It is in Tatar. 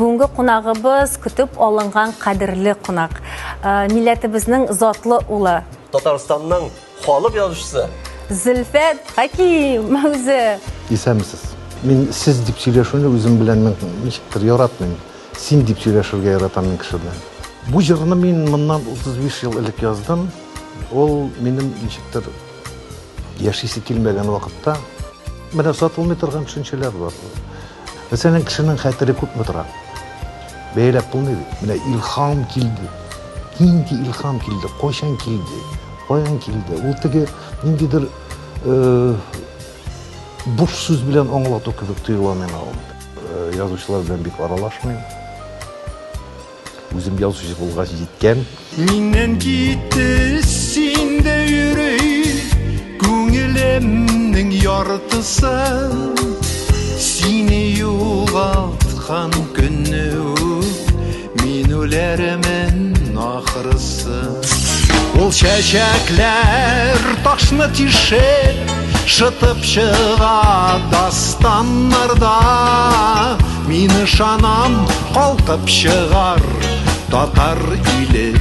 Бүгінгі қонағыбыз күтіп алынған қадірлі қонақ. Милләтебезнең затлы улы. Татарстанның халық язучысы. Зөлфәт Хаким өзі. Исәмсез. Мен сіз деп сөйлешуіне өзім білән мен ничектер яратмын. Син деп сөйлешуге яратам мен кішіден. Бұл жырыны мен мындан 35 жыл элек яздым. Ол менің ничектер яшисе келмеген вақытта менә сатылмай тұрған төшенчеләр бар. Мәсәлән, кешенең хәтере күпме тора? Бәйләп булмый. Менә илһам килде. Нинди илһам килде? Кайчан килде? Каян килде? Ул теге ниндидер буш сүз белән аңлату кебек тоела миңа ул. Язучылар белән бик аралашмыйм. Үзем язучы булгач җиткән. Миннән китте синдә йөрәк, күңелемнең яртысы. Сине югалткан көнне мин үләрмен ахырысы. Ул чәчәкләр ташны тишеп, шытып чыга дастаннарда. Мин ышанам, калкып чыгар татар иле.